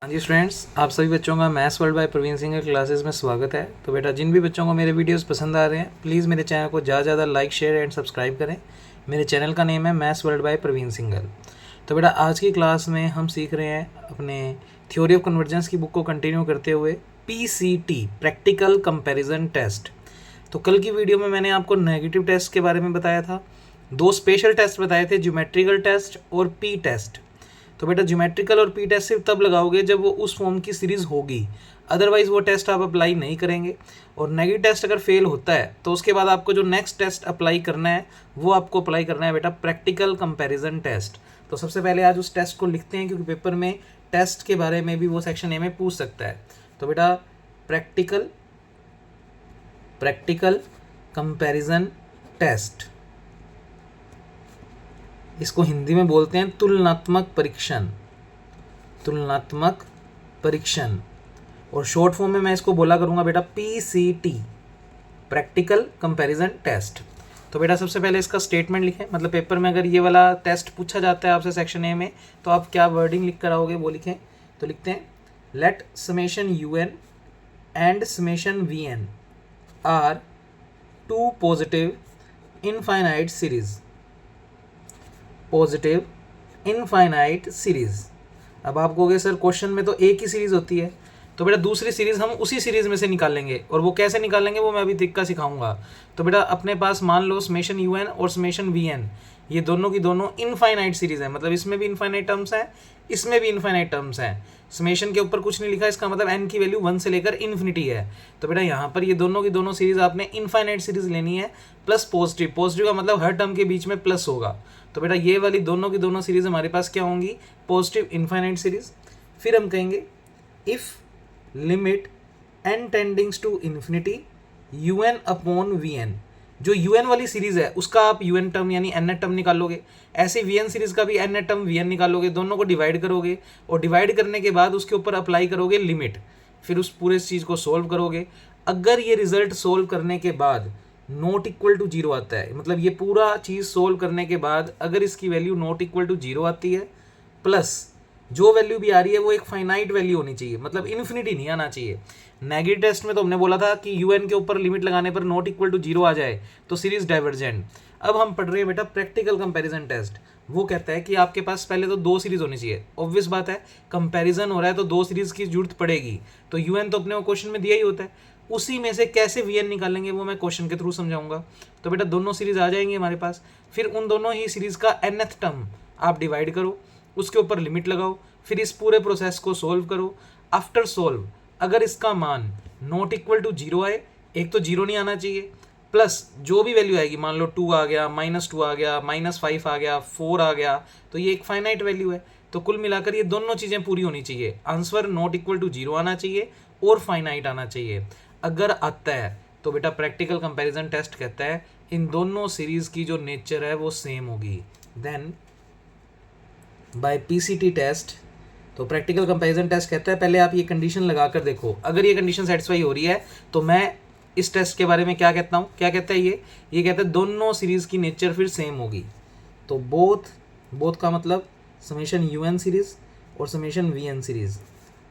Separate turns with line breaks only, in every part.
हाँ जी स्टूडेंट्स, आप सभी बच्चों का maths world by Praveen Singh के क्लासेस में स्वागत है। तो बेटा, जिन भी बच्चों को मेरे वीडियोस पसंद आ रहे हैं, प्लीज़ मेरे चैनल को ज़्यादा से ज़्यादा लाइक, शेयर एंड सब्सक्राइब करें। मेरे चैनल का नेम है maths world by Praveen Singhal. तो बेटा, आज की क्लास में हम सीख रहे हैं अपने थ्योरी ऑफ कन्वर्जेंस की बुक को कंटिन्यू करते हुए PCT प्रैक्टिकल कंपेरिजन टेस्ट। तो कल की वीडियो में मैंने आपको नेगेटिव टेस्ट के बारे में बताया था, दो स्पेशल टेस्ट बताए थे, ज्योमेट्रिकल टेस्ट और पी टेस्ट। तो बेटा, ज्योमेट्रिकल और पी टेस्ट सिर्फ तब लगाओगे जब वो उस फॉर्म की सीरीज़ होगी, अदरवाइज वो टेस्ट आप अप्लाई नहीं करेंगे। और नेगेटिव टेस्ट अगर फेल होता है तो उसके बाद आपको जो नेक्स्ट टेस्ट अप्लाई करना है वो आपको अप्लाई करना है बेटा प्रैक्टिकल कंपैरिजन टेस्ट। तो सबसे पहले आज उस टेस्ट को लिखते हैं, क्योंकि पेपर में टेस्ट के बारे में भी वो सेक्शन ए में पूछ सकता है। तो बेटा, प्रैक्टिकल कंपैरिजन टेस्ट, इसको हिंदी में बोलते हैं तुलनात्मक परीक्षण। तुलनात्मक परीक्षण, और शॉर्ट फॉर्म में मैं इसको बोला करूंगा बेटा PCT प्रैक्टिकल कंपैरिजन टेस्ट। तो बेटा, सबसे पहले इसका स्टेटमेंट लिखें। मतलब पेपर में अगर ये वाला टेस्ट पूछा जाता है आपसे सेक्शन ए में, तो आप क्या वर्डिंग लिख कर आओगे वो लिखें। तो लिखते हैं, let summation UN and summation VN are two positive infinite series. Positive infinite series. अब आप कहोगे सर क्वेश्चन में तो एक ही सीरीज होती है, तो बेटा दूसरी सीरीज हम उसी सीरीज में से निकालेंगे, और वो कैसे निकालेंगे वो मैं अभी तरीका सिखाऊंगा। तो बेटा, अपने पास मान लो समेशन UN और समेशन VN, ये दोनों की दोनों इनफाइनाइट सीरीज है। मतलब इसमें भी इनफाइनाइट टर्म्स हैं, इसमें भी इनफाइनाइट टर्म्स हैं। समेशन के ऊपर कुछ नहीं लिखा, इसका मतलब n की वैल्यू 1 से लेकर इन्फिनिटी है। तो बेटा, यहाँ पर ये दोनों की दोनों सीरीज आपने इनफाइनाइट सीरीज लेनी है, प्लस पॉजिटिव। पॉजिटिव का मतलब हर टर्म के बीच में प्लस होगा। तो बेटा, ये वाली दोनों की दोनों सीरीज हमारे पास क्या होंगी? Positive infinite series. फिर हम कहेंगे if limit n tends to infinity UN upon VN। जो UN वाली सीरीज है उसका आप UN टर्म यानी n टर्म निकालोगे, ऐसे VN सीरीज का भी n टर्म VN निकालोगे, दोनों को डिवाइड करोगे, और डिवाइड करने के बाद उसके ऊपर अप्लाई करोगे लिमिट। फिर उस पूरे चीज़ को सोल्व करोगे। अगर ये रिजल्ट सोल्व करने के बाद नॉट इक्वल टू 0 आता है, मतलब ये पूरा चीज़ सोल्व करने के बाद अगर इसकी वैल्यू नॉट इक्वल टू 0 आती है, प्लस जो वैल्यू भी आ रही है वो एक फाइनाइट वैल्यू होनी चाहिए, मतलब इन्फिनिटी नहीं आना चाहिए। नेगेटिव टेस्ट में तो हमने बोला था कि UN के ऊपर लिमिट लगाने पर नॉट इक्वल टू 0 आ जाए तो सीरीज डाइवर्जेंट। अब हम पढ़ रहे हैं बेटा प्रैक्टिकल कंपैरिजन टेस्ट। वो कहता है कि आपके पास पहले तो दो सीरीज होनी चाहिए। ऑब्वियस बात है, कंपैरिजन हो रहा है तो दो सीरीज की जरूरत पड़ेगी। तो UN तो अपने को क्वेश्चन में दिया ही होता है, उसी में से कैसे VN निकालेंगे वो मैं क्वेश्चन के थ्रू समझाऊंगा। तो बेटा, दोनों सीरीज आ जाएंगी हमारे पास। फिर उन दोनों ही सीरीज का nth टर्म आप डिवाइड करो, उसके ऊपर लिमिट लगाओ, फिर इस पूरे प्रोसेस को सोल्व करो। आफ्टर सोल्व अगर इसका मान नॉट इक्वल टू 0 आए, एक तो 0 नहीं आना चाहिए, प्लस जो भी वैल्यू आएगी, मान लो 2 आ गया, -2 आ गया, -5 आ गया, 4 आ गया, तो ये एक फाइनाइट वैल्यू है। तो कुल मिलाकर ये दोनों चीज़ें पूरी होनी चाहिए। आंसर नॉट इक्वल टू 0 आना चाहिए और फाइनाइट आना चाहिए। अगर आता है तो बेटा प्रैक्टिकल कंपैरिजन टेस्ट कहता है इन दोनों सीरीज की जो नेचर है वो सेम होगी। देन बाय PCT टेस्ट, तो प्रैक्टिकल कंपैरिजन टेस्ट कहता है पहले आप ये कंडीशन लगा कर देखो। अगर ये कंडीशन सेटिस्फाई हो रही है तो मैं इस टेस्ट के बारे में क्या कहता हूँ, क्या कहता है ये कहता है दोनों सीरीज की नेचर फिर सेम होगी। तो बोथ का मतलब समेशन UN सीरीज और summation VN series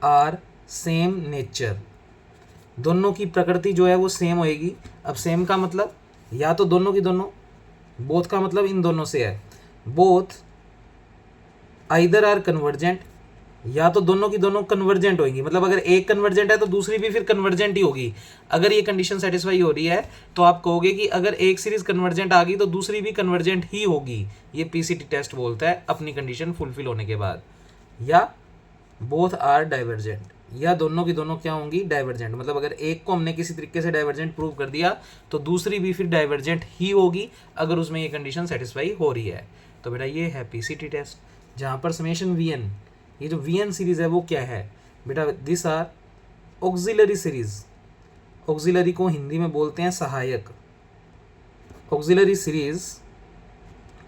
are same nature, दोनों की प्रकृति जो है वो सेम होएगी। अब सेम का मतलब या तो दोनों की दोनों, बोथ का मतलब इन दोनों से है, बोथ आइदर आर कन्वर्जेंट, या तो दोनों की दोनों कन्वर्जेंट होंगी। मतलब अगर एक कन्वर्जेंट है तो दूसरी भी फिर कन्वर्जेंट ही होगी। अगर ये कंडीशन सेटिस्फाई हो रही है तो आप कहोगे कि अगर एक सीरीज कन्वर्जेंट आ गई तो दूसरी भी कन्वर्जेंट ही होगी। ये PCT टेस्ट बोलता है अपनी कंडीशन फुलफिल होने के बाद। या बोथ आर डाइवर्जेंट, या दोनों की दोनों क्या होंगी? डाइवर्जेंट। मतलब अगर एक को हमने किसी तरीके से डाइवर्जेंट प्रूव कर दिया तो दूसरी भी फिर डाइवर्जेंट ही होगी, अगर उसमें ये कंडीशन सेटिस्फाई हो रही है। तो बेटा, ये है PCT टेस्ट, जहाँ पर समेशन VN, ये जो VN सीरीज है वो क्या है बेटा? This are auxiliary series. Auxiliary को हिंदी में बोलते हैं सहायक। Auxiliary series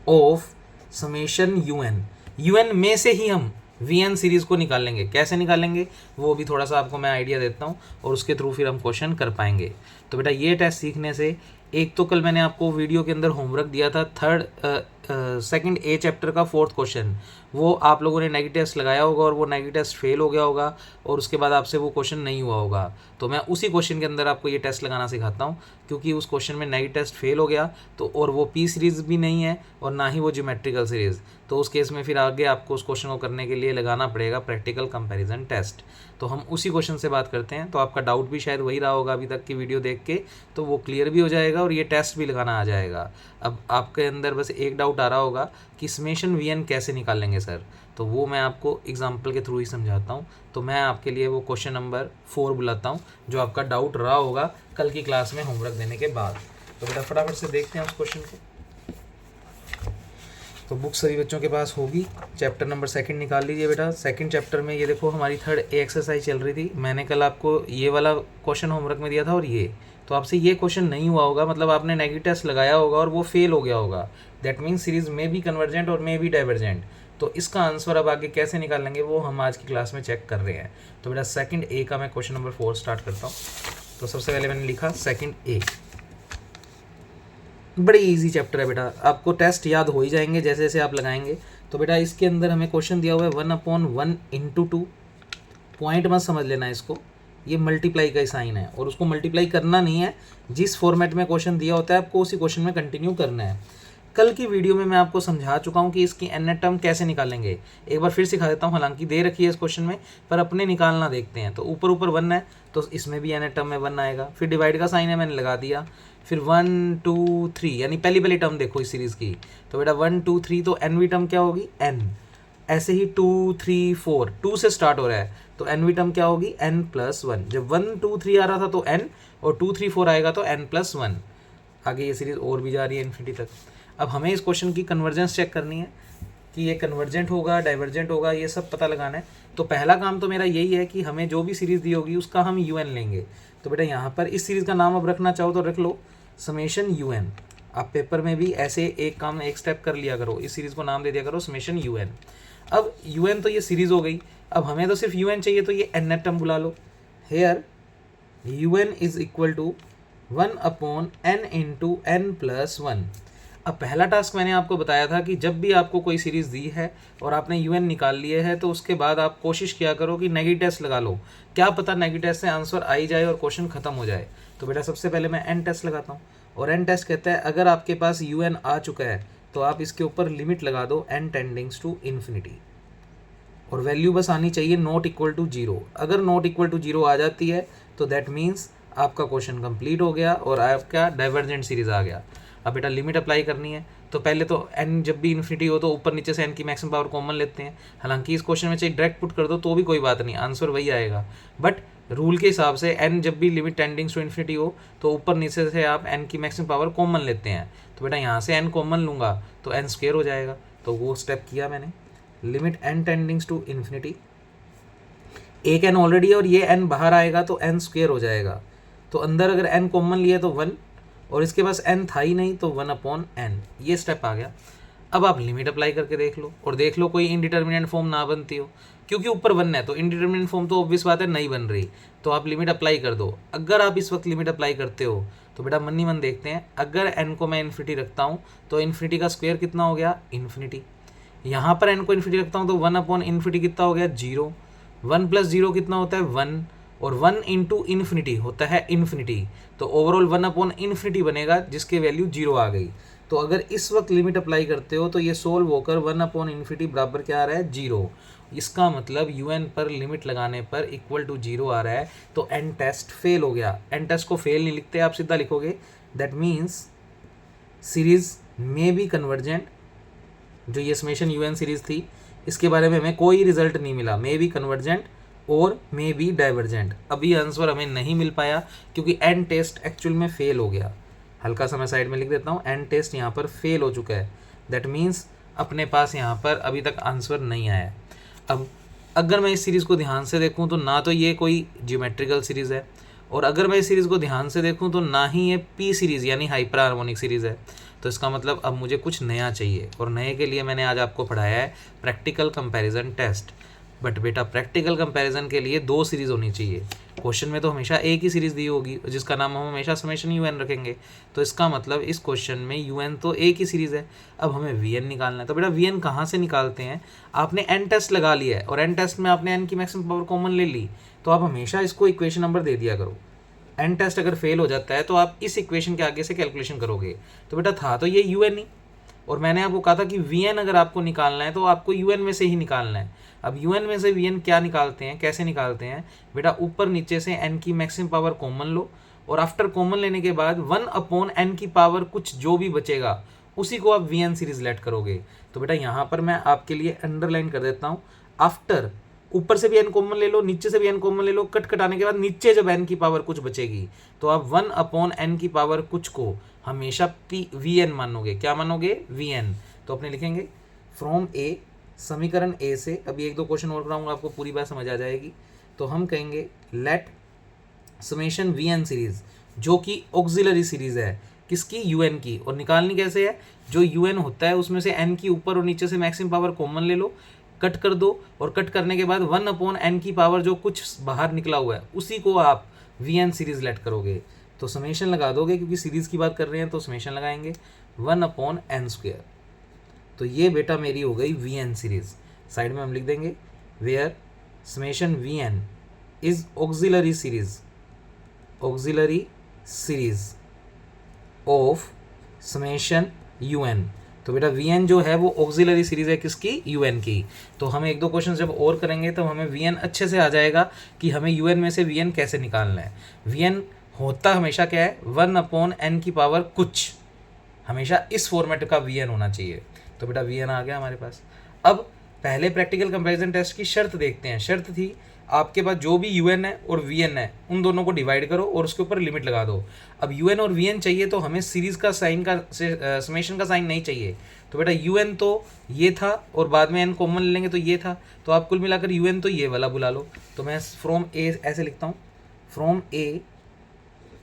of summation UN में से ही हम VN सीरीज को निकालेंगे। कैसे निकालेंगे वो भी थोड़ा सा आपको मैं आइडिया देता हूँ, और उसके थ्रू फिर हम क्वेश्चन कर पाएंगे। तो बेटा, ये टेस्ट सीखने से एक तो कल मैंने आपको वीडियो के अंदर होमवर्क दिया था, थर्ड सेकंड ए चैप्टर का 4th क्वेश्चन, वो आप लोगों ने नेगेटिव टेस्ट लगाया होगा और वो नेगेटिव टेस्ट फेल हो गया होगा और उसके बाद आपसे वो क्वेश्चन नहीं हुआ होगा। तो मैं उसी क्वेश्चन के अंदर आपको ये टेस्ट लगाना सिखाता हूँ, क्योंकि उस क्वेश्चन में नेगेटिव टेस्ट फेल हो गया तो, और वो पी सीरीज़ भी नहीं है और ना ही वो ज्योमेट्रिकल सीरीज़, तो उस केस में फिर आगे आपको उस क्वेश्चन को करने के लिए लगाना पड़ेगा प्रैक्टिकल कंपैरिजन टेस्ट। तो हम उसी क्वेश्चन से बात करते हैं। तो आपका डाउट भी शायद वही रहा होगा अभी तक की वीडियो देख के, तो वो क्लियर भी हो जाएगा और ये टेस्ट भी लगाना आ जाएगा। अब आपके अंदर बस एक डाउट आ रहा होगा कि समेशन वीएन कैसे निकालेंगे सर, तो वो मैं आपको एग्जाम्पल के थ्रू ही समझाता हूँ। तो मैं आपके लिए वो क्वेश्चन नंबर 4 बुलाता हूँ जो आपका डाउट रहा होगा कल की क्लास में होमवर्क देने के बाद। तो बेटा फटाफट से देखते हैं उस क्वेश्चन को। तो बुक सभी बच्चों के पास होगी, चैप्टर नंबर 2 निकाल लीजिए बेटा। 2nd चैप्टर में ये देखो हमारी 3rd ए एक्सरसाइज चल रही थी। मैंने कल आपको ये वाला क्वेश्चन होमवर्क में दिया था और ये, तो आपसे ये क्वेश्चन नहीं हुआ होगा, मतलब आपने नेगेटिव टेस्ट लगाया होगा और वो फेल हो गया होगा। दैट मीन्स सीरीज में भी कन्वर्जेंट और में भी डाइवर्जेंट। तो इसका आंसर अब आगे कैसे निकालेंगे वो हम आज की क्लास में चेक कर रहे हैं। तो बेटा 2nd ए का मैं क्वेश्चन नंबर 4 स्टार्ट करता हूँ। तो सबसे पहले मैंने लिखा 2nd ए, बड़ी इजी चैप्टर है बेटा, आपको टेस्ट याद हो ही जाएंगे जैसे जैसे आप लगाएंगे। तो बेटा इसके अंदर हमें क्वेश्चन दिया हुआ है 1/1 × 2, पॉइंट मत समझ लेना इसको, ये मल्टीप्लाई का ही साइन है और उसको मल्टीप्लाई करना नहीं है। जिस फॉर्मेट में क्वेश्चन दिया होता है आपको उसी क्वेश्चन में कंटिन्यू करना है। कल की वीडियो में मैं आपको समझा चुका हूँ कि इसकी एन टर्म कैसे निकालेंगे, एक बार फिर सिखा देता हूँ। हालांकि दे रखी है इस क्वेश्चन में, पर अपने निकालना देखते हैं। तो ऊपर ऊपर 1 है तो इसमें भी एन टर्म में 1 आएगा, फिर डिवाइड का साइन है मैंने लगा दिया, फिर 1 2 3 यानी पहली टर्म देखो इस सीरीज़ की। तो बेटा 1 2 3 तो एनवी टर्म क्या होगी n, ऐसे ही 2 3 4 2 से स्टार्ट हो रहा है तो एनवी टर्म क्या होगी n+1। जब 1 2 3 आ रहा था तो n और 2 3 4 आएगा तो n+1। आगे ये सीरीज़ और भी जा रही है इन्फिनिटी तक। अब हमें इस क्वेश्चन की कन्वर्जेंस चेक करनी है कि ये कन्वर्जेंट होगा डाइवर्जेंट होगा, ये सब पता लगाना है। तो पहला काम तो मेरा यही है कि हमें जो भी सीरीज़ दी होगी उसका हम un लेंगे। तो बेटा यहाँ पर इस सीरीज़ का नाम अब रखना चाहो तो रख लो समेशन un। आप पेपर में भी ऐसे एक काम एक स्टेप कर लिया करो, इस सीरीज़ को नाम दे दिया करो समेशन un। अब un तो ये सीरीज़ हो गई, अब हमें तो सिर्फ un चाहिए तो ये n टर्म बुला लो। Here un is equal to 1/n × n+1। अब पहला टास्क मैंने आपको बताया था कि जब भी आपको कोई सीरीज़ दी है और आपने un निकाल लिए है तो उसके बाद आप कोशिश किया करो कि नेगेटिव टेस्ट लगा लो, क्या पता नेगेटिव टेस्ट से आंसर आ ही जाए और क्वेश्चन खत्म हो जाए। तो बेटा सबसे पहले मैं n टेस्ट लगाता हूँ और n टेस्ट कहता है अगर आपके पास un आ चुका है तो आप इसके ऊपर लिमिट लगा दो n टेंडिंग्स टू इन्फिनिटी और वैल्यू बस आनी चाहिए नॉट इक्वल टू 0। अगर नॉट इक्वल टू 0 आ जाती है तो दैट मीन्स आपका क्वेश्चन कंप्लीट हो गया और आपका डाइवर्जेंट सीरीज आ गया। अब बेटा लिमिट अप्लाई करनी है तो पहले तो n जब भी इन्फिनिटी हो तो ऊपर नीचे से n की मैक्सिमम पावर कॉमन लेते हैं। हालांकि इस क्वेश्चन में चाहे डायरेक्ट पुट कर दो तो भी कोई बात नहीं, आंसर वही आएगा, बट रूल के हिसाब से n जब भी लिमिट टेंडिंग्स टू इन्फिनिटी हो तो ऊपर नीचे से आप n की मैक्सिमम पावर कॉमन लेते हैं। तो बेटा यहाँ से n कॉमन लूँगा तो n² हो जाएगा। तो वो स्टेप किया मैंने, limit n tends to infinity, एक n ऑलरेडी है और ये n बाहर आएगा तो n² हो जाएगा। तो अंदर अगर n कॉमन लिया तो 1 और इसके पास n था ही नहीं तो 1/n, ये स्टेप आ गया। अब आप लिमिट अप्लाई करके देख लो और देख लो कोई इनडिटर्मिनेंट फॉर्म ना बनती हो, क्योंकि ऊपर 1 है तो इनडिटर्मिनेंट फॉर्म तो ऑब्वियस बात है नहीं बन रही। तो आप लिमिट अप्लाई कर दो। अगर आप इस वक्त लिमिट अप्लाई करते हो तो बेटा मन ही मन देखते हैं, अगर n को मैं इन्फिनिटी रखता हूँ तो इन्फिनिटी का स्क्वायर कितना हो गया इन्फिनिटी। यहाँ पर n को इन्फिनिटी रखता हूँ तो 1/इन्फिनिटी कितना हो गया 0, 1 + 0 कितना होता है 1 और 1 × इन्फिनिटी होता है इन्फिनिटी। तो ओवरऑल 1/इन्फिनिटी बनेगा जिसकी वैल्यू 0 आ गई। तो अगर इस वक्त लिमिट अप्लाई करते हो तो ये सोल्व होकर 1/इन्फिनिटी बराबर क्या आ रहा है 0। इसका मतलब un पर लिमिट लगाने पर इक्वल टू 0 आ रहा है तो n टेस्ट फेल हो गया। n टेस्ट को फेल नहीं लिखते, आप सीधा लिखोगे दैट मीन्स सीरीज में बी कन्वर्जेंट। जो ये समेशन un सीरीज थी इसके बारे में हमें कोई रिजल्ट नहीं मिला, मे बी कन्वर्जेंट और मे बी डाइवर्जेंट। अभी आंसर हमें नहीं मिल पाया क्योंकि n टेस्ट एक्चुअल में फेल हो गया। हल्का सा मैं साइड में लिख देता हूँ, n टेस्ट यहाँ पर फेल हो चुका है। दैट मीन्स अपने पास यहाँ पर अभी तक आंसर नहीं आया। अब अगर मैं इस सीरीज़ को ध्यान से देखूँ तो ना तो ये कोई ज्योमेट्रिकल सीरीज़ है और अगर मैं इस सीरीज़ को ध्यान से देखूँ तो ना ही ये पी सीरीज़ यानी हाइपर हार्मोनिक सीरीज़ है। तो इसका मतलब अब मुझे कुछ नया चाहिए और नए के लिए मैंने आज आपको पढ़ाया है प्रैक्टिकल कंपैरिजन टेस्ट। बट बेटा प्रैक्टिकल कंपैरिजन के लिए 2 सीरीज़ होनी चाहिए, क्वेश्चन में तो हमेशा एक ही सीरीज दी होगी जिसका नाम हम हमेशा समेशन यू एन रखेंगे, तो इसका मतलब इस क्वेश्चन में यू एन तो एक ही सीरीज है। अब हमें वी एन निकालना है। तो बेटा वी एन कहाँ से निकालते हैं, आपने एन टेस्ट लगा लिया है और एन टेस्ट में आपने एन की मैक्सिमम पावर कॉमन ले ली, तो आप हमेशा इसको इक्वेशन नंबर दे दिया करो। एन टेस्ट अगर फेल हो जाता है तो आप इस इक्वेशन के आगे से कैलकुलेशन करोगे। तो बेटा था तो ये यू एन ही, और मैंने आपको कहा था कि वी एन अगर आपको निकालना है तो आपको यू एन में से ही निकालना है। अब यू एन में से वी एन क्या निकालते हैं, कैसे निकालते हैं बेटा, ऊपर नीचे से एन की मैक्सिमम पावर कॉमन लो और आफ्टर कॉमन लेने के बाद 1/n की पावर कुछ जो भी बचेगा उसी को आप वी एन सीरीज लेट करोगे। तो बेटा यहाँ पर मैं आपके लिए अंडरलाइन कर देता हूँ, आफ्टर ऊपर से भी एन कॉमन ले लो, नीचे से भी एन कॉमन ले लो, कट कटाने के बाद नीचे जब एन की पावर कुछ बचेगी तो आप 1/n की पावर कुछ को हमेशा पी वी एन मानोगे। क्या मानोगे, वी एन। तो अपने लिखेंगे फ्रॉम ए, समीकरण ए से, अभी एक दो क्वेश्चन और कराऊंगा आपको पूरी बात समझ आ जाएगी। तो हम कहेंगे let summation V N series, जो कि ऑक्सिलरी सीरीज है किसकी, यू एन की, और निकालनी कैसे है, जो यू एन होता है उसमें से एन की ऊपर और नीचे से मैक्सिमम पावर कॉमन ले लो, कट कर दो, और कट करने के बाद 1/n की पावर जो कुछ बाहर निकला हुआ है उसी को आप वी एन सीरीज लेट करोगे। तो समेशन लगा दोगे, क्योंकि सीरीज की बात कर रहे हैं तो समेशन लगाएंगे 1/n²। तो ये बेटा मेरी हो गई वी एन सीरीज। साइड में हम लिख देंगे where summation V N is auxiliary series of summation U N. तो बेटा वी एन जो है वो ऑक्सिलरी सीरीज है किसकी, यू एन की। तो हम एक दो क्वेश्चन जब और करेंगे तो हमें वी एन अच्छे से आ जाएगा कि हमें यू एन में से वी एन कैसे निकालना है। वी एन होता हमेशा क्या है, 1/n की पावर कुछ, हमेशा इस फॉर्मेट का वी एन होना चाहिए। तो बेटा वी एन आ गया हमारे पास। अब पहले प्रैक्टिकल कंपैरिजन टेस्ट की शर्त देखते हैं। शर्त थी आपके पास जो भी यू एन है और वी एन है उन दोनों को डिवाइड करो और उसके ऊपर लिमिट लगा दो। अब यू एन और वी एन चाहिए तो हमें सीरीज का साइन का समेशन का साइन नहीं चाहिए। तो बेटा यू एन तो ये था और बाद में एन कॉमन ले लेंगे तो ये था, तो आप कुल मिलाकर यू एन तो ये वाला बुला लो। तो मैं फ्रॉम ए ऐसे लिखता हूँ, फ्रॉम ए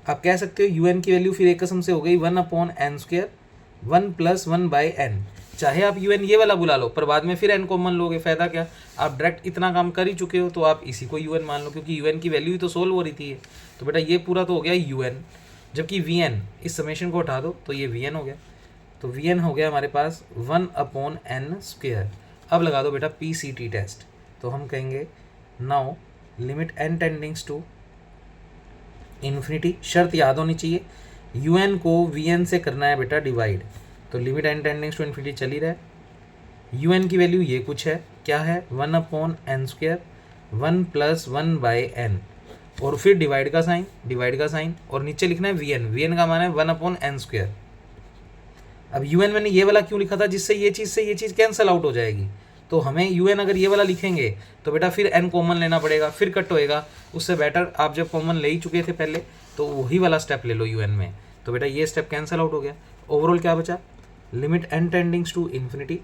आप कह सकते हो यू एन की वैल्यू फिर एक कसम से हो गई 1/n², 1 + 1/n। चाहे आप यू एन ये वाला बुला लो पर बाद में फिर एन कॉमन लोगे, फ़ायदा क्या, आप डायरेक्ट इतना काम कर ही चुके हो तो आप इसी को यू एन मान लो, क्योंकि यू एन की वैल्यू ही तो सोल्व हो रही थी। तो बेटा ये पूरा तो हो गया यू एन, जबकि वी एन इस समेशन को हटा दो तो ये वी एन हो गया। तो वी एन हो गया हमारे पास 1/n²। अब लगा दो बेटा पी सी टी टेस्ट। तो हम कहेंगे now limit n tends to infinity, शर्त याद होनी चाहिए, यू एन को वी एन से करना है बेटा डिवाइड। तो limit n tends to infinity चली रहा है। यू एन की वैल्यू ये कुछ है, क्या है, 1/n², 1 + 1/n, और फिर डिवाइड का साइन, और नीचे लिखना है वी एन का मान है 1/n²। अब यू एन मैंने ये वाला क्यों लिखा था, जिससे ये चीज़ कैंसिल आउट हो जाएगी। तो हमें यू एन अगर ये वाला लिखेंगे तो बेटा फिर एन कॉमन लेना पड़ेगा, फिर कट होएगा। उससे बेटर आप जब कॉमन ले ही चुके थे पहले तो वही वाला स्टेप ले लो यू एन में। तो बेटा ये स्टेप कैंसिल आउट हो गया। ओवरऑल क्या बचा, limit n tends to infinity,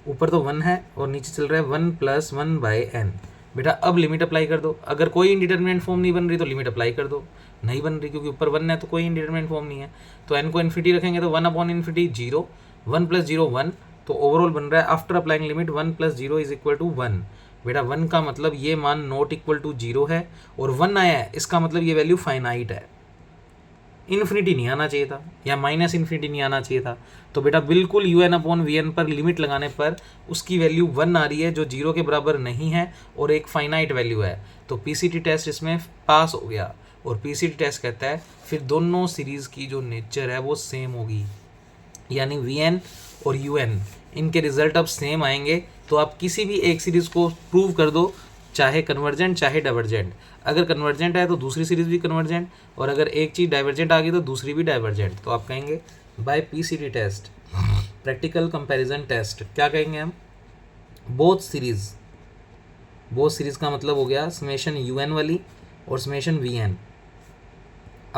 ऊपर तो 1 है और नीचे चल रहा है 1 + 1/n। बेटा अब लिमिट अप्लाई कर दो, अगर कोई इंडिटरमिनेंट फॉर्म नहीं बन रही तो लिमिट अप्लाई कर दो, नहीं बन रही क्योंकि ऊपर 1 है तो कोई इंडिटरमिनेंट फॉर्म नहीं है। तो एन को इन्फिनिटी रखेंगे तो 1/∞ 0, 1 + 0 1, तो ओवरऑल बन रहा है आफ्टर अप्लाइंग लिमिट 1 + 0 = 1। बेटा 1 का मतलब ये मान नॉट इक्वल टू 0 है और 1 आया है, इसका मतलब ये वैल्यू फाइनाइट है, इन्फिनिटी नहीं आना चाहिए था या -∞ नहीं आना चाहिए था। तो बेटा बिल्कुल यू एन वी एन पर लिमिट लगाने पर उसकी वैल्यू 1 आ रही है जो 0 के बराबर नहीं है और एक फाइनाइट वैल्यू है। तो पीसीटी टेस्ट इसमें पास हो गया। और पीसीटी टेस्ट कहता है फिर दोनों सीरीज़ की जो नेचर है वो सेम होगी, यानी वी एन और यू एन इनके रिजल्ट अब सेम आएंगे। तो आप किसी भी एक सीरीज़ को प्रूव कर दो, चाहे कन्वर्जेंट चाहे डाइवर्जेंट। अगर कन्वर्जेंट है तो दूसरी सीरीज़ भी कन्वर्जेंट, और अगर एक चीज़ डाइवर्जेंट आ गई तो दूसरी भी डाइवर्जेंट। तो आप कहेंगे by PCT test, practical comparison test, क्या कहेंगे हम, बोथ सीरीज़ का मतलब हो गया समेशन यू एन वाली और summation V N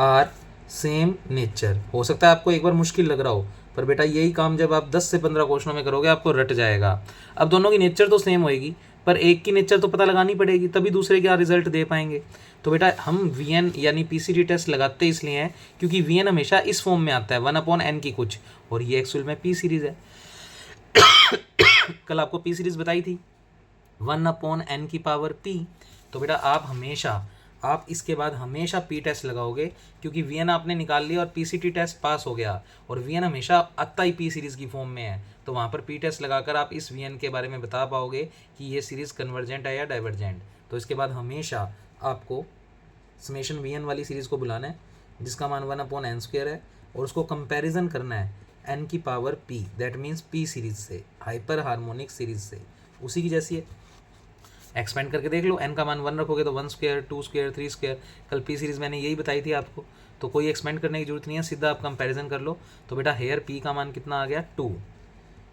are same nature. हो सकता है आपको एक बार मुश्किल लग रहा हो, पर बेटा यही काम जब आप 10 से 15 क्वेश्चनों में करोगे आपको रट जाएगा। अब दोनों की नेचर तो सेम होएगी पर एक की नेचर तो पता लगानी पड़ेगी, तभी दूसरे का रिजल्ट दे पाएंगे। तो बेटा हम वी एन यानी पीसीटी टेस्ट लगाते इसलिए हैं क्योंकि वी एन हमेशा इस फॉर्म में आता है 1/n की कुछ, और ये एक्चुअल में पी सीरीज़ है। कल आपको पी सीरीज़ बताई थी 1/n की पावर p। तो बेटा आप हमेशा आप इसके बाद हमेशा पी टेस्ट लगाओगे, क्योंकि वी एन आपने निकाल लिया और पीसीटी टेस्ट पास हो गया, और वी एन हमेशा आता ही पी सीरीज़ की फॉर्म में है, तो वहाँ पर पी टेस्ट लगाकर आप इस वी एन के बारे में बता पाओगे कि ये सीरीज़ कन्वर्जेंट है या डाइवर्जेंट। तो इसके बाद हमेशा आपको समेशन वी एन वाली सीरीज़ को बुलाना है जिसका मान 1/n² है, और उसको कंपैरिजन करना है n की power p, that means p series से, हाइपर हार्मोनिक सीरीज से, उसी की जैसी है। एक्सपेंड करके देख लो, n का मान 1 रखोगे तो 1², 2², 3²। कल p सीरीज़ मैंने यही बताई थी आपको, तो कोई एक्सपेंड करने की जरूरत नहीं है, सीधा आप कंपैरिजन कर लो। तो बेटा हेयर p का मान कितना आ गया 2,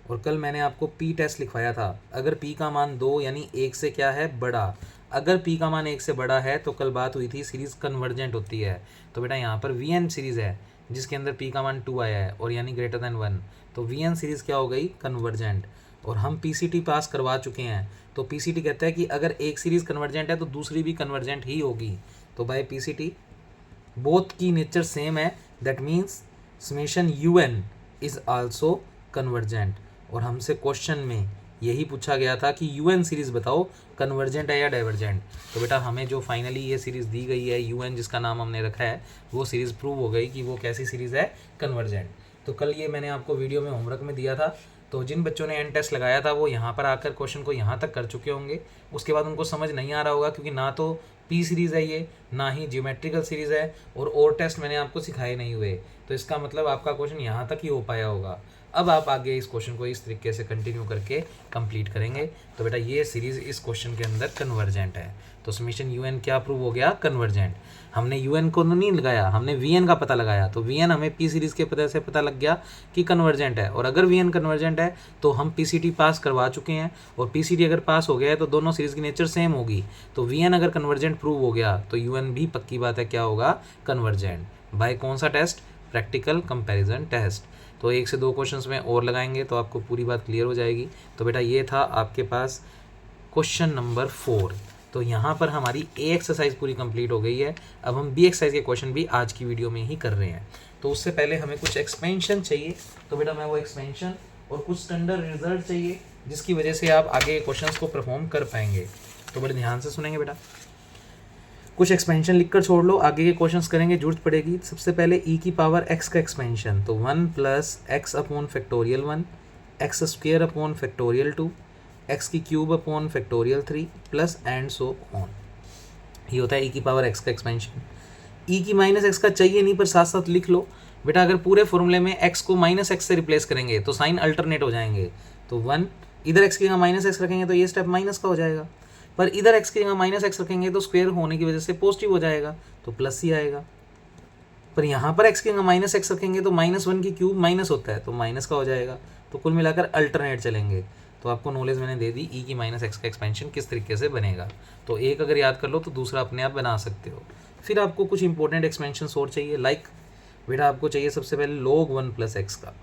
और कल मैंने आपको p टेस्ट लिखवाया था, अगर p का मान 2 यानी 1 से क्या है बड़ा, अगर p का मान 1 से बड़ा है तो कल बात हुई थी सीरीज़ कन्वर्जेंट होती है। तो बेटा यहाँ पर vn सीरीज़ है जिसके अंदर p का मान 2 आया है और यानी ग्रेटर देन 1, तो vn सीरीज़ क्या हो गई कन्वर्जेंट। और हम pct पास करवा चुके हैं, तो pct कहता है कि अगर एक सीरीज़ कन्वर्जेंट है तो दूसरी भी कन्वर्जेंट ही होगी। तो बाय pct बोथ की नेचर सेम है, that means summation un is also convergent. और हमसे क्वेश्चन में यही पूछा गया था कि un सीरीज़ बताओ कन्वर्जेंट है या डाइवर्जेंट। तो बेटा हमें जो फाइनली ये सीरीज़ दी गई है un जिसका नाम हमने रखा है, वो सीरीज़ प्रूव हो गई कि वो कैसी सीरीज़ है कन्वर्जेंट। तो कल ये मैंने आपको वीडियो में होमवर्क में दिया था, तो जिन बच्चों ने एन टेस्ट लगाया था वो यहाँ पर आकर क्वेश्चन को यहाँ तक कर चुके होंगे। उसके बाद उनको समझ नहीं आ रहा होगा, क्योंकि ना तो पी सीरीज़ है ये, ना ही ज्योमेट्रिकल सीरीज़ है, और टेस्ट मैंने आपको सिखाए नहीं हुए, तो इसका मतलब आपका क्वेश्चन यहाँ तक ही हो पाया होगा। अब आप आगे इस क्वेश्चन को इस तरीके से कंटिन्यू करके कंप्लीट करेंगे। तो बेटा ये सीरीज़ इस क्वेश्चन के अंदर कन्वर्जेंट है, तो समेशन un क्या प्रूव हो गया कन्वर्जेंट। हमने un को नहीं लगाया, हमने vn का पता लगाया, तो vn हमें p सीरीज़ के पता से पता लग गया कि कन्वर्जेंट है। और अगर vn कन्वर्जेंट है तो हम pct पास करवा चुके हैं, और pct अगर पास हो गया है तो दोनों सीरीज़ की नेचर सेम होगी। तो vn अगर कन्वर्जेंट प्रूव हो गया तो un भी पक्की बात है क्या होगा कन्वर्जेंट। बाय कौन सा टेस्ट, प्रैक्टिकल कंपैरिजन टेस्ट। तो 1 से 2 क्वेश्चंस में और लगाएंगे तो आपको पूरी बात क्लियर हो जाएगी। तो बेटा ये था आपके पास क्वेश्चन नंबर 4। तो यहाँ पर हमारी ए एक्सरसाइज पूरी कंप्लीट हो गई है। अब हम बी एक्सरसाइज के क्वेश्चन भी आज की वीडियो में ही कर रहे हैं। तो उससे पहले हमें कुछ एक्सपेंशन चाहिए, तो बेटा मैं वो एक्सपेंशन और कुछ स्टैंडर्ड रिजल्ट चाहिए जिसकी वजह से आप आगे क्वेश्चंस को परफॉर्म कर पाएंगे। तो बड़े ध्यान से सुनेंगे बेटा, कुछ एक्सपेंशन लिखकर छोड़ लो, आगे के क्वेश्चंस करेंगे, जरूरत पड़ेगी। सबसे पहले e की पावर x का एक्सपेंशन, तो 1 plus x upon factorial 1, x square upon factorial 2, x की cube upon factorial 3 plus and so on. ये होता है e की पावर x का एक्सपेंशन। e की माइनस x का चाहिए नहीं, पर साथ साथ लिख लो बेटा, अगर पूरे फॉर्मूले में x को माइनस x से रिप्लेस करेंगे तो साइन अल्टरनेट हो जाएंगे। तो 1 इधर x की जगह माइनस x रखेंगे तो ये स्टेप माइनस का हो जाएगा, पर इधर x की जगह माइनस x रखेंगे तो स्क्वायर होने की वजह से पॉजिटिव हो जाएगा, तो प्लस ही आएगा। पर यहाँ पर x की जगह माइनस x रखेंगे तो -1 की क्यूब माइनस होता है तो माइनस का हो जाएगा। तो कुल मिलाकर अल्टरनेट चलेंगे। तो आपको नॉलेज मैंने दे दी e की माइनस x का एक्सपेंशन किस तरीके से बनेगा। तो एक अगर याद कर लो तो दूसरा अपने आप बना सकते हो। फिर आपको कुछ इंपॉर्टेंट एक्सपेंशन और चाहिए, लाइक बेटा आपको चाहिए सबसे पहले log 1 प्लस x का।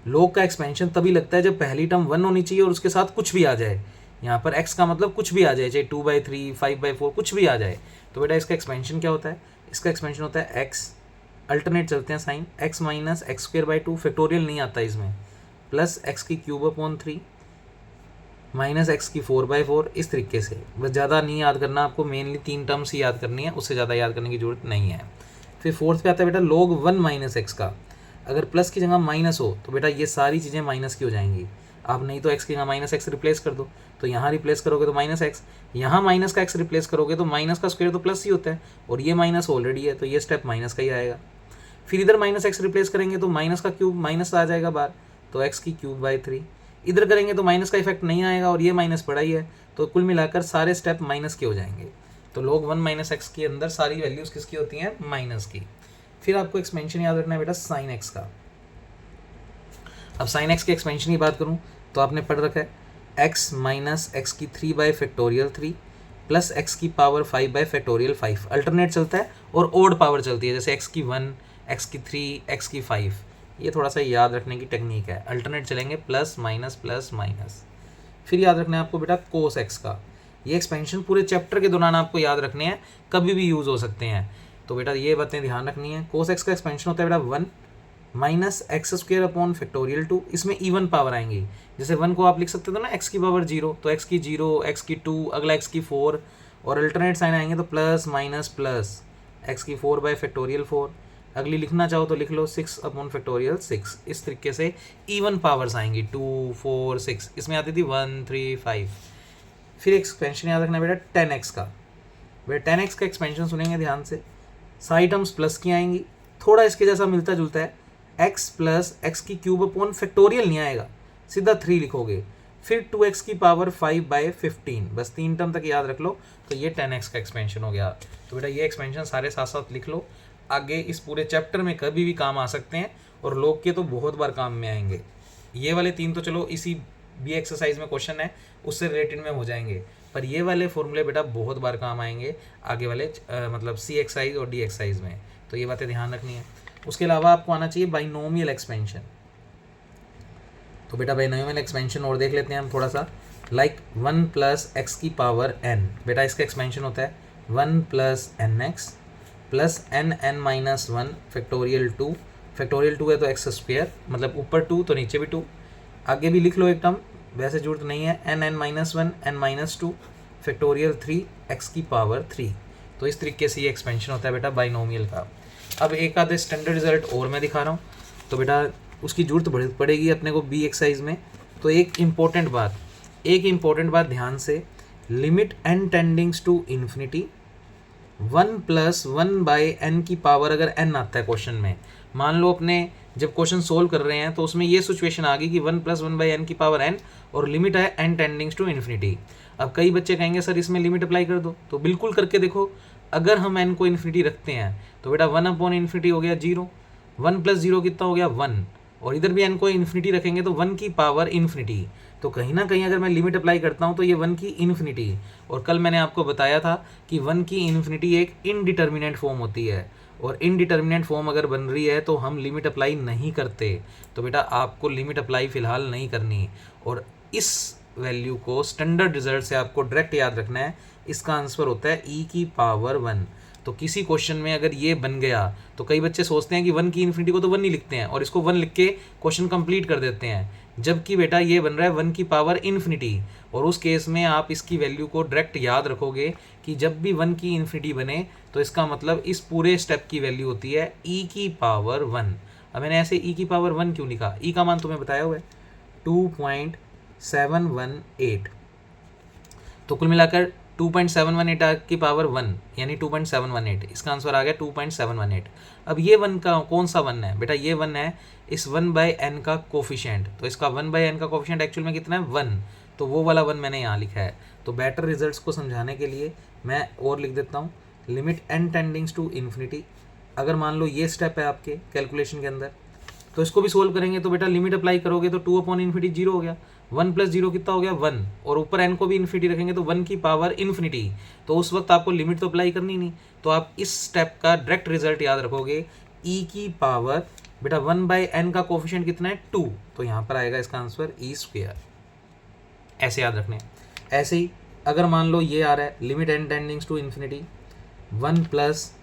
log का एक्सपेंशन तभी लगता है जब पहली टर्म 1 होनी चाहिए और उसके साथ कुछ भी आ जाए। यहाँ पर x का मतलब कुछ भी आ जाए, चाहे 2/3, 5/4 कुछ भी आ जाए। तो बेटा इसका एक्सपेंशन क्या होता है, इसका एक्सपेंशन होता है x, अल्टरनेट चलते हैं sign, x minus x²/2, factorial नहीं आता इसमें, प्लस x की क्यूब अपॉन 3 माइनस x की 4/4, इस तरीके से। बस ज़्यादा नहीं याद करना आपको, मेनली 3 टर्म्स ही याद करनी है, उससे ज़्यादा याद करने की जरूरत नहीं है। फिर फोर्थ पे आता है बेटा log 1 माइनस x का। अगर प्लस की जगह माइनस हो तो बेटा ये सारी चीज़ें माइनस की हो जाएंगी। आप नहीं तो x की जगह माइनस x रिप्लेस कर दो, तो यहाँ रिप्लेस करोगे तो माइनस x, यहाँ माइनस का x रिप्लेस करोगे तो माइनस का स्क्वायर तो प्लस ही होता है, और ये माइनस ऑलरेडी है तो ये स्टेप माइनस का ही आएगा। फिर इधर माइनस x रिप्लेस करेंगे तो माइनस का क्यूब माइनस आ जाएगा बाहर, तो x की क्यूब/3। इधर करेंगे तो माइनस का इफेक्ट नहीं आएगा और ये माइनस पड़ा ही है, तो कुल मिलाकर सारे स्टेप माइनस के हो जाएंगे। तो log 1 माइनस x के अंदर सारी वैल्यूज़ किसकी होती हैं, माइनस की। फिर आपको एक्सपेंशन याद रखना है बेटा साइन x का। अब साइन x के एक्सपेंशन की बात करूँ तो आपने पढ़ रखा है x माइनस x की 3/3 प्लस x की पावर 5/5, अल्टरनेट चलता है और ओड पावर चलती है, जैसे x की 1, x की 3, x की 5। ये थोड़ा सा याद रखने की टेक्निक है, अल्टरनेट चलेंगे प्लस माइनस प्लस माइनस। फिर याद रखना है आपको बेटा कोस x का। ये एक्सपेंशन पूरे चैप्टर के दौरान आपको याद रखने हैं, कभी भी यूज़ हो सकते हैं। तो बेटा ये बातें ध्यान रखनी है। कोस x का एक्सपेंशन होता है बेटा 1 माइनस x² अपॉन फैक्टोरियल 2, इसमें इवन पावर आएंगी। जैसे 1 को आप लिख सकते थे ना x की पावर 0, तो x की 0, x की 2, अगला x की 4, और अल्टरनेट साइन आएंगे तो प्लस माइनस प्लस, एक्स की 4/4, अगली लिखना चाहो तो लिख लो 6/6। इस तरीके से इवन पावर्स आएंगी 2, 4, 6। इसमें आती थी 1, 3, 5। फिर एक्सपेंशन याद रखना बेटा 10x का। बेटा 10x का एक्सपेंशन सुनेंगे ध्यान से, सारी टर्म्स प्लस की आएंगी, थोड़ा इसके जैसा मिलता जुलता है, x प्लस एक्स की क्यूब अपॉन फैक्टोरियल नहीं आएगा, सीधा 3 लिखोगे। फिर 2x की पावर 5/15, बस 3 टर्म तक याद रख लो, तो ये 10x का एक्सपेंशन हो गया। तो बेटा ये एक्सपेंशन सारे साथ साथ लिख लो, आगे इस पूरे चैप्टर में कभी भी काम आ सकते हैं और लोग के तो बहुत बार काम में आएंगे। ये वाले 3 तो चलो इसी बी एक्सरसाइज में क्वेश्चन है उससे रिलेटेड में हो जाएंगे, पर ये वाले फॉर्मूले बेटा बहुत बार काम आएंगे आगे वाले मतलब सी एक्सरसाइज और डी एक्सरसाइज में, तो ये बातें ध्यान रखनी है। उसके अलावा आपको आना चाहिए बाइनोमियल एक्सपेंशन। तो बेटा बाइनोमियल एक्सपेंशन और देख लेते हैं हम थोड़ा सा, लाइक 1 प्लस एक्स की पावर n, बेटा इसका एक्सपेंशन होता है 1 plus N X plus n minus 1 factorial 2, factorial 2 है तो एक्स स्क्वायर, मतलब ऊपर 2 तो नीचे भी 2। आगे भी लिख लो एक टर्म, वैसे जरूरत नहीं है, n minus 1 n minus 2 factorial 3 x की पावर 3। तो इस तरीके से ये एक्सपेंशन होता है बेटा बाइनोमियल का। अब एक आधे स्टैंडर्ड रिजल्ट और मैं दिखा रहा हूँ, तो बेटा उसकी जरूरत पड़ेगी अपने को बी एक्सरसाइज में। तो एक इम्पोर्टेंट बात ध्यान से, limit n tends to infinity 1 plus 1/n की पावर, अगर n आता है क्वेश्चन में, मान लो अपने जब क्वेश्चन सोल्व कर रहे हैं तो उसमें ये सिचुएशन आ गई कि 1 प्लस 1/n की पावर n और लिमिट है n टेंडिंग्स टू इन्फिनिटी। अब कई बच्चे कहेंगे सर इसमें लिमिट अप्लाई कर दो, तो बिल्कुल करके देखो। अगर हम n को इन्फिनिटी रखते हैं तो बेटा 1/∞ हो गया 0, 1 प्लस 0 कितना हो गया 1, और इधर भी n को इन्फिनिटी रखेंगे तो 1 की पावर इन्फिनिटी। तो कहीं ना कहीं अगर मैं लिमिट अप्लाई करता हूँ तो ये 1 की इन्फिनिटी, और कल मैंने आपको बताया था कि 1 की इन्फिनिटी एक इनडिटर्मिनेंट फॉर्म होती है, और इनडिटर्मिनेंट फॉर्म अगर बन रही है तो हम लिमिट अप्लाई नहीं करते। तो बेटा आपको लिमिट अप्लाई फ़िलहाल नहीं करनी, और इस वैल्यू को स्टैंडर्ड रिजल्ट से आपको डायरेक्ट याद रखना है। इसका आंसर होता है e की पावर 1। तो किसी क्वेश्चन में अगर ये बन गया तो कई बच्चे सोचते हैं कि 1 की इन्फिनिटी को तो 1 नहीं लिखते हैं और इसको 1 लिख के क्वेश्चन कंप्लीट कर देते हैं, जबकि बेटा ये बन रहा है 1 की पावर इन्फिनिटी। और उस केस में आप इसकी वैल्यू को डायरेक्ट याद रखोगे कि जब भी 1 की इन्फिनिटी बने तो इसका मतलब इस पूरे स्टेप की वैल्यू होती है e की पावर 1। अब मैंने ऐसे e की पावर 1 क्यों लिखा, e का मान तुम्हें बताया हुआ है 2.718, तो कुल मिलाकर 2.718 की पावर 1 यानी 2.718, इसका आंसर आ गया 2.718। अब ये 1 का कौन सा 1 है बेटा, ये 1 है इस 1/n का कोफिशिएंट। तो इसका 1/n का कोफिशिएंट एक्चुअल में कितना है 1, तो वो वाला 1 मैंने यहाँ लिखा है। तो बेटर रिजल्ट्स को समझाने के लिए मैं और लिख देता हूँ, limit n tends to infinity. अगर मान लो ये स्टेप है आपके कैलकुलेशन के अंदर, तो इसको भी सोल्व करेंगे तो बेटा लिमिट अप्लाई करोगे तो 2/∞ 0 हो गया, 1 प्लस 0 कितना हो गया 1, और ऊपर n को भी इन्फिनिटी रखेंगे तो 1 की पावर इन्फिनिटी। तो उस वक्त आपको लिमिट तो अप्लाई करनी नहीं, तो आप इस स्टेप का डायरेक्ट रिजल्ट याद रखोगे e की पावर, बेटा 1/n का कोफिशिएंट कितना है 2, तो यहाँ पर आएगा इसका आंसर e²। ऐसे याद रखने। ऐसे ही अगर मान लो ये आ रहा है limit n tends to infinity 1 plus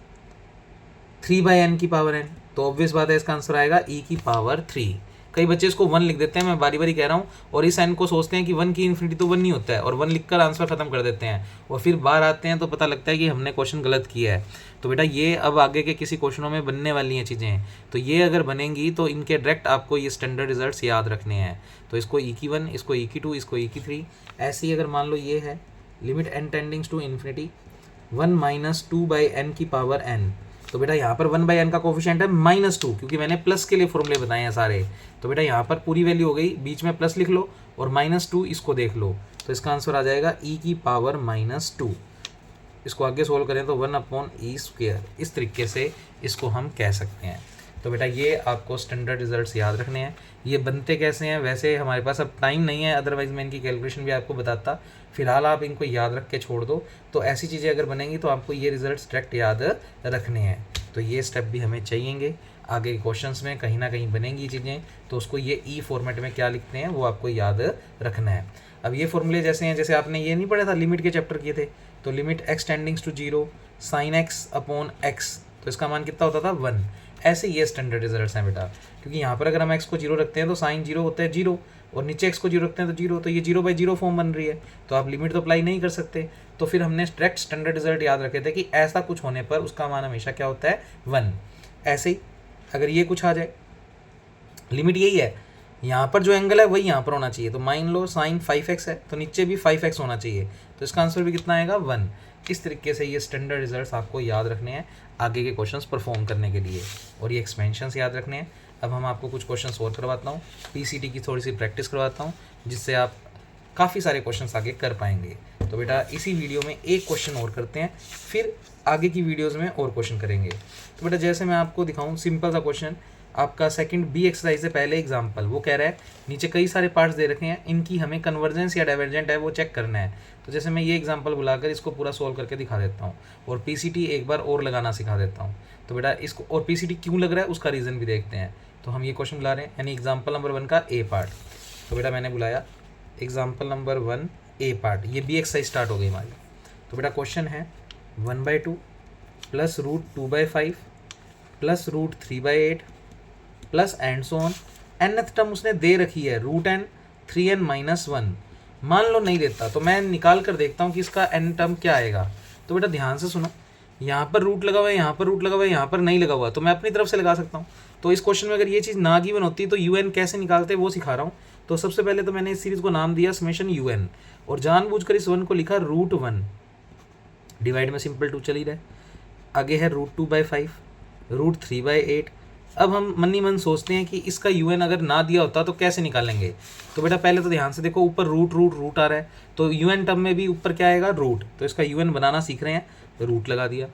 3/n की पावर n, तो ऑब्वियस बात है इसका आंसर आएगा e की पावर 3। कई बच्चे इसको 1 लिख देते हैं, मैं बारी बारी कह रहा हूँ, और इस n को सोचते हैं कि 1 की इन्फिनिटी तो 1 नहीं होता है और 1 लिखकर आंसर खत्म कर देते हैं, और फिर बाहर आते हैं तो पता लगता है कि हमने क्वेश्चन गलत किया है। तो बेटा ये अब आगे के किसी क्वेश्चनों में बनने वाली हैं चीज़ें, तो ये अगर बनेंगी तो इनके डायरेक्ट आपको ये स्टैंडर्ड रिजल्ट्स याद रखने हैं। तो इसको e की 1, इसको e की 2, इसको e की 3। ऐसे ही अगर मान लो ये है limit n tends to infinity 1 minus 2/n की पावर n, तो बेटा यहाँ पर 1/n का कोफिशिएंट है -2, क्योंकि मैंने प्लस के लिए फॉर्मूले बताए हैं सारे। तो बेटा यहाँ पर पूरी वैल्यू हो गई, बीच में प्लस लिख लो और -2 इसको देख लो, तो इसका आंसर आ जाएगा e की पावर -2। इसको आगे सोल्व करें तो 1/e²। इस तरीके से इसको हम कह सकते हैं। तो बेटा ये आपको स्टैंडर्ड रिजल्ट्स याद रखने हैं। ये बनते कैसे हैं, वैसे हमारे पास अब टाइम नहीं है, अदरवाइज़ मैं इनकी कैलकुलेशन भी आपको बताता। फिलहाल आप इनको याद रख के छोड़ दो, तो ऐसी चीज़ें अगर बनेंगी तो आपको ये रिजल्ट्स डायरेक्ट याद रखने हैं। तो ये स्टेप भी हमें चाहिएंगे, आगे क्वेश्चंस में कहीं ना कहीं बनेंगी चीज़ें, तो उसको ये ई फॉर्मेट में क्या लिखते हैं वो आपको याद रखना है। अब ये फॉर्मूले जैसे हैं, जैसे आपने ये नहीं पढ़ा था लिमिट के चैप्टर किए थे, तो limit x tends to 0 sin x upon x, तो इसका मान कितना होता था 1। ऐसे ये स्टैंडर्ड रिजल्ट्स हैं बेटा, क्योंकि यहाँ पर अगर हम x को 0 रखते हैं तो साइन 0 होता है 0, और नीचे x को 0 रखते हैं तो 0, तो ये 0/0 फॉर्म बन रही है, तो आप लिमिट तो अप्लाई नहीं कर सकते। तो फिर हमने डायरेक्ट स्टैंडर्ड रिजल्ट याद रखे थे कि ऐसा कुछ होने पर उसका मान हमेशा क्या होता है 1। ऐसे ही अगर ये कुछ आ जाए, लिमिट यही है, यहाँ पर जो एंगल है वही यहाँ पर होना चाहिए, तो मान लो साइन 5x है तो नीचे भी 5x होना चाहिए, तो इसका आंसर भी कितना आएगा 1। इस तरीके से ये स्टैंडर्ड रिजल्ट्स आपको याद रखने हैं आगे के क्वेश्चंस परफॉर्म करने के लिए, और ये एक्सपेंशंस याद रखने हैं। अब हम आपको कुछ क्वेश्चंस और करवाता हूँ, पीसीटी की थोड़ी सी प्रैक्टिस करवाता हूँ, जिससे आप काफ़ी सारे क्वेश्चंस आगे कर पाएंगे। तो बेटा इसी वीडियो में एक क्वेश्चन और करते हैं, फिर आगे की वीडियोज़ में और क्वेश्चन करेंगे। तो बेटा जैसे मैं आपको दिखाऊँ, सिंपल सा क्वेश्चन आपका सेकंड बी एक्सरसाइज से पहले एग्जांपल, वो कह रहा है नीचे कई सारे पार्ट्स दे रखे हैं, इनकी हमें कन्वर्जेंस या डाइवर्जेंट है वो चेक करना है। तो जैसे मैं ये एग्जांपल बुलाकर इसको पूरा सोल्व करके दिखा देता हूँ, और पीसीटी एक बार और लगाना सिखा देता हूँ। तो बेटा इसको, और पीसीटी क्यों लग रहा है उसका रीज़न भी देखते हैं। तो हम ये क्वेश्चन बुला रहे हैं, यानी एग्जाम्पल नंबर 1 का ए पार्ट। तो बेटा मैंने बुलाया एग्जाम्पल नंबर 1 ए पार्ट, ये बी एक्सरसाइज स्टार्ट हो गई हमारी। तो बेटा क्वेश्चन है 1/2 plus √2/5 plus √3/8 plus and so on. nth term उसने दे रखी है √n 3n - 1। मान लो नहीं देता तो मैं निकाल कर देखता हूँ कि इसका n टर्म क्या आएगा। तो बेटा ध्यान से सुनो, यहाँ पर रूट लगा हुआ है, यहाँ पर रूट लगा हुआ है, यहाँ पर नहीं लगा हुआ, तो मैं अपनी तरफ से लगा सकता हूँ। तो इस क्वेश्चन में अगर ये चीज़ ना गिवन होती तो un कैसे निकालते वो सिखा रहा हूँ। तो सबसे पहले तो मैंने इस सीरीज़ को नाम दिया समेशन un, और जानबूझकर इस 1 को लिखा √1, डिवाइड में सिंपल 2 चल ही रहा है, आगे है √2/5 √3/8। अब हम मन ही मन सोचते हैं कि इसका un अगर ना दिया होता तो कैसे निकालेंगे। तो बेटा पहले तो ध्यान से देखो, ऊपर रूट आ रहा है, तो un टर्म में भी ऊपर क्या आएगा रूट, तो इसका un बनाना सीख रहे हैं तो रूट लगा दिया।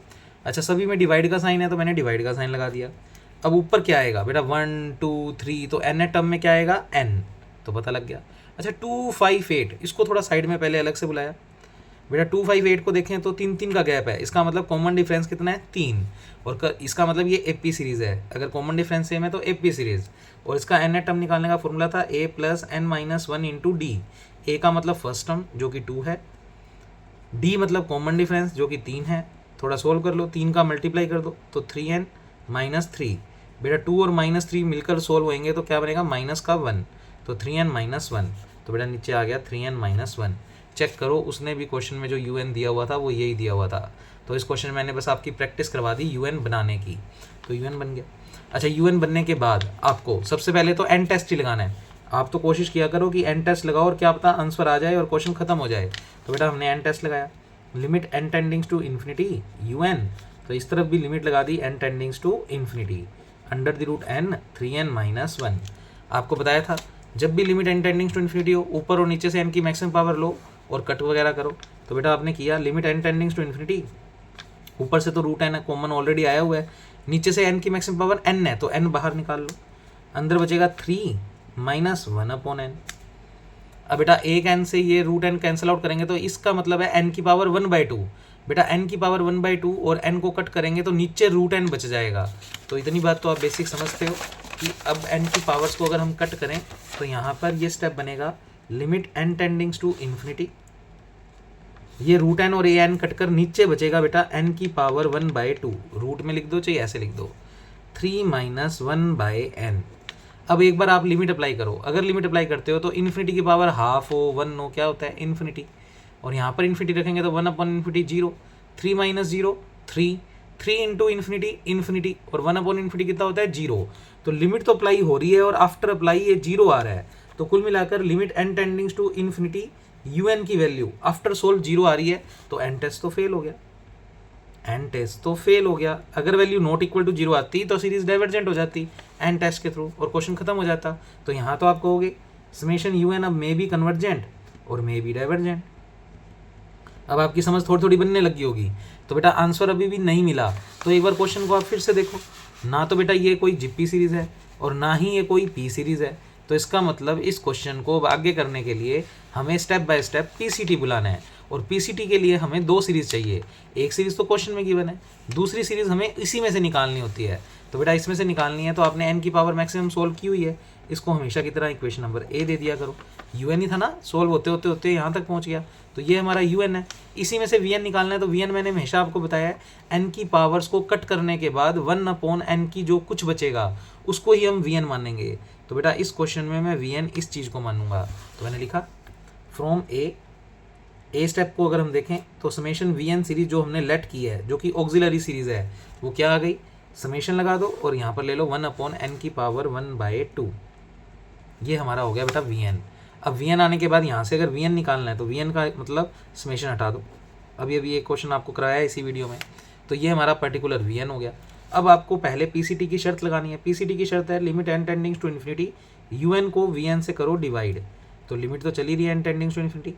अच्छा सभी में डिवाइड का साइन है तो मैंने डिवाइड का साइन लगा दिया। अब ऊपर क्या आएगा बेटा 1 2 3, तो n टर्म में क्या आएगा n, तो पता लग गया। अच्छा 2 5 8, इसको थोड़ा साइड में पहले अलग से बुलाया। बेटा 2 5 8 को देखें तो 3 का गैप है, इसका मतलब कॉमन डिफरेंस कितना है 3, और इसका मतलब ये एपी सीरीज़ है। अगर कॉमन डिफरेंस सेम है तो एपी सीरीज़, और इसका एन टर्म निकालने का फॉर्मूला था a + n - 1 × d। a का मतलब फर्स्ट टर्म जो कि 2 है, d मतलब कॉमन डिफरेंस जो कि 3 है। थोड़ा सोल्व कर लो, 3 का मल्टीप्लाई कर दो तो 3n - 3। बेटा 2 और -3 मिलकर सोल्व होएंगे तो क्या बनेगा माइनस का 1, तो 3n - 1। तो बेटा नीचे आ गया 3n - 1। चेक करो, उसने भी क्वेश्चन में जो un दिया हुआ था वो यही दिया हुआ था। तो इस क्वेश्चन में मैंने बस आपकी प्रैक्टिस करवा दी un बनाने की, तो un बन गया। अच्छा un बनने के बाद आपको सबसे पहले तो n टेस्ट ही लगाना है। आप तो कोशिश किया करो कि n टेस्ट लगाओ और क्या पता आंसर आ जाए और क्वेश्चन खत्म हो जाए। तो बेटा हमने n टेस्ट लगाया, limit n tends to infinity un, तो इस तरफ भी लिमिट लगा दी n tends to infinity under the root n 3n - 1। आपको बताया था जब भी limit n tends to infinity हो, ऊपर और नीचे से n की मैक्सिमम पावर लो और कट वगैरह करो। तो बेटा आपने किया limit n tends to infinity, ऊपर से तो √n कॉमन ऑलरेडी आया हुआ है, नीचे से n की मैक्सिमम पावर n है तो n बाहर निकाल लो, अंदर बचेगा 3 - 1/n। अब बेटा एक n से ये √n कैंसिल आउट करेंगे तो इसका मतलब है n की पावर 1/2। बेटा n की पावर 1/2 और n को कट करेंगे तो नीचे √n बच जाएगा। तो इतनी बात तो आप बेसिक समझते हो कि अब n की पावर्स को अगर हम कट करें तो यहाँ पर ये स्टेप बनेगा limit n tends to infinity, ये √n और an कट कर नीचे बचेगा बेटा n की पावर 1/2, रूट में लिख दो चाहे ऐसे लिख दो, 3 - 1/n। अब एक बार आप लिमिट अप्लाई करो, अगर लिमिट अप्लाई करते हो तो इन्फिनिटी की पावर हाफ हो 1 हो, क्या होता है इन्फिनिटी, और यहाँ पर इन्फिनिटी रखेंगे तो 1/∞ 0, 3 - 0 3, 3 × इन्फिनिटी और 1/∞ कितना होता है 0। तो लिमिट तो अप्लाई हो रही है और आफ्टर अप्लाई ये 0 आ रहा है, तो कुल मिलाकर limit n tends to infinity un की वैल्यू आफ्टर सोल्व 0 आ रही है, तो n टेस्ट तो फेल हो गया, n टेस्ट तो फेल हो गया। अगर वैल्यू नॉट इक्वल टू 0 आती तो सीरीज डाइवर्जेंट हो जाती n टेस्ट के थ्रू और क्वेश्चन खत्म हो जाता। तो यहाँ तो आप कहोगे समेशन un अब मे बी कन्वर्जेंट और मे बी डाइवर्जेंट। अब आपकी समझ थोड़ी थोड़ी बनने लगी होगी। तो बेटा आंसर अभी भी नहीं मिला, तो एक बार क्वेश्चन को आप फिर से देखो, ना तो बेटा ये कोई जिप्पी सीरीज़ है और ना ही ये कोई पी सीरीज़ है। तो इसका मतलब इस क्वेश्चन को आगे करने के लिए हमें स्टेप बाय स्टेप पीसीटी बुलाना है, और पीसीटी के लिए हमें 2 सीरीज़ चाहिए। एक सीरीज़ तो क्वेश्चन में गिवन है, दूसरी सीरीज़ हमें इसी में से निकालनी होती है। तो बेटा इसमें से निकालनी है तो आपने n की पावर मैक्सिमम सोल्व की हुई है, इसको हमेशा की तरह इक्वेशन नंबर ए दे दिया करो। un ही था ना, सोल्व होते होते होते यहाँ तक पहुँच गया, तो ये हमारा un है। इसी में से vn निकालना है, तो vn मैंने हमेशा आपको बताया है n की पावर्स को कट करने के बाद 1/n की जो कुछ बचेगा उसको ही हम vn मानेंगे। तो बेटा इस क्वेश्चन में मैं वी एन इस चीज़ को मानूंगा। तो मैंने लिखा फ्रॉम ए स्टेप को अगर हम देखें तो समेशन वी एन सीरीज जो हमने लेट की है, जो कि ऑक्सिलरी सीरीज है, वो क्या आ गई, समेशन लगा दो और यहाँ पर ले लो 1/n⁴ ये हमारा हो गया बेटा वी एन। अब वी एन आने के बाद यहाँ से अगर वी एन निकालना है तो वी एन का मतलब समेशन हटा दो। अभी एक क्वेश्चन आपको कराया है इसी वीडियो में, तो ये हमारा पर्टिकुलर वी एन हो गया। अब आपको पहले पीसीटी की शर्त लगानी है। पीसीटी की शर्त है limit n tends to infinity U N को वी एन से करो डिवाइड। तो लिमिट तो चली रही है n tends to infinity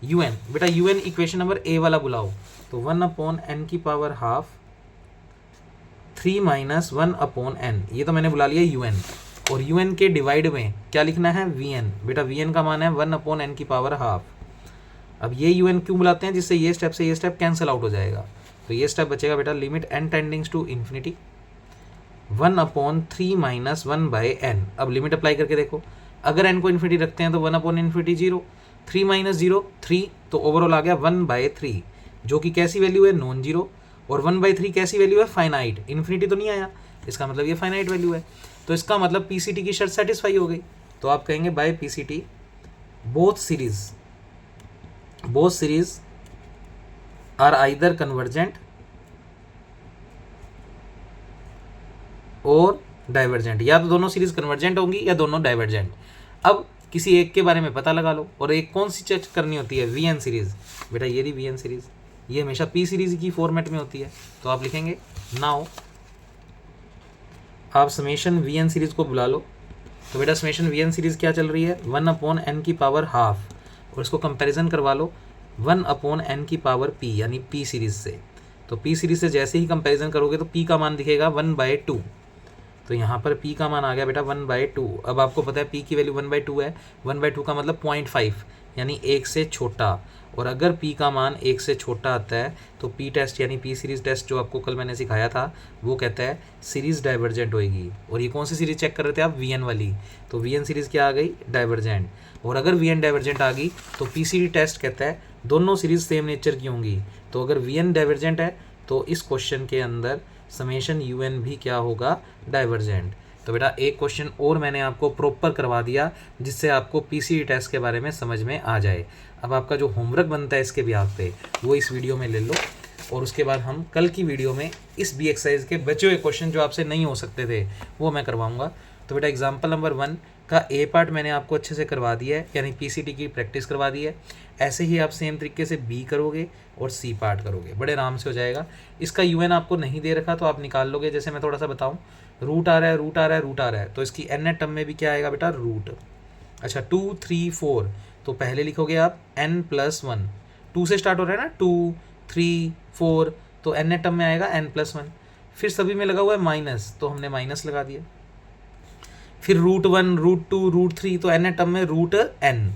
U N. बेटा U N equation number A वाला बुलाओ, तो 1/n⁴ 3 - 1/n, ये तो मैंने बुला लिया यू एन। और यू एन के डिवाइड में क्या लिखना है, वी एन। बेटा वी एन का मान है 1/n⁴। अब ये यू एन क्यों बुलाते हैं, जिससे ये स्टेप से ये स्टेप कैंसिल आउट हो जाएगा। तो ये स्टेप बचेगा बेटा limit n tends to infinity 1/3 - 1/n। अब लिमिट अप्लाई करके देखो, अगर n को इन्फिनिटी रखते हैं तो 1/∞ 0, 3 - 0 3, तो ओवरऑल आ गया 1/3, जो कि कैसी वैल्यू है, नॉन जीरो। और 1/3 कैसी वैल्यू है, फाइनाइट, इन्फिनिटी तो नहीं आया, इसका मतलब ये फाइनाइट वैल्यू है। तो इसका मतलब पीसीटी की शर्त सेटिस्फाई हो गई। तो आप कहेंगे by PCT both series are either convergent और डाइवर्जेंट, या तो दोनों सीरीज कन्वर्जेंट होंगी या दोनों डाइवर्जेंट। अब किसी एक के बारे में पता लगा लो, और एक कौन सी चेक करनी होती है, वी एन सीरीज। बेटा ये रही वी एन सीरीज, ये हमेशा पी सीरीज की फॉर्मेट में होती है। तो आप लिखेंगे नाउ, आप समेशन वी एन सीरीज को बुला लो। तो बेटा समेशन वी एन सीरीज क्या चल रही है, 1/n⁴, और इसको कंपैरिजन करवा लो 1/n⁵p, यानी पी सीरीज से। तो पी सीरीज से जैसे ही कंपैरिजन करोगे तो पी का मान दिखेगा 1/2। तो यहाँ पर p का मान आ गया बेटा 1/2। अब आपको पता है p की वैल्यू 1/2 है, 1/2 का मतलब 0.5, यानी 1 से छोटा। और अगर p का मान 1 से छोटा आता है तो p टेस्ट यानी p सीरीज टेस्ट जो आपको कल मैंने सिखाया था, वो कहता है सीरीज डाइवर्जेंट होएगी। और ये कौन सी सीरीज चेक कर रहे थे आप, वी एन वाली, तो वी एन सीरीज क्या आ गई, डाइवर्जेंट। और अगर वी एन डाइवर्जेंट आ गई तो पी सी टेस्ट कहता है दोनों सीरीज सेम नेचर की होंगी। तो अगर वी एन डाइवर्जेंट है तो इस क्वेश्चन के अंदर समेशन यू एन भी क्या होगा, डाइवर्जेंट। तो बेटा एक क्वेश्चन और मैंने आपको प्रॉपर करवा दिया, जिससे आपको पीसीटी टेस्ट के बारे में समझ में आ जाए। अब आपका जो होमवर्क बनता है इसके बिहाफ पे, वो इस वीडियो में ले लो, और उसके बाद हम कल की वीडियो में इस बी एक्सरसाइज के बचे हुए क्वेश्चन जो आपसे नहीं हो सकते थे वो मैं करवाऊँगा। तो बेटा एग्जाम्पल नंबर 1 का ए पार्ट मैंने आपको अच्छे से करवा दिया है, यानी पीसीटी की प्रैक्टिस करवा दी है। ऐसे ही आप सेम तरीके से बी करोगे और सी पार्ट करोगे, बड़े आराम से हो जाएगा। इसका यूएन आपको नहीं दे रखा तो आप निकाल लोगे। जैसे मैं थोड़ा सा बताऊं, रूट आ रहा है, तो इसकी n टर्म में भी क्या आएगा बेटा, रूट। अच्छा 2 3 4, तो पहले लिखोगे आप n+1, 2 से स्टार्ट हो रहा है ना, 2 3 4, तो n टर्म में आएगा n+1। फिर सभी में लगा हुआ है माइनस, तो हमने माइनस लगा दिया। फिर √1 √2 √3, तो n टर्म में √n।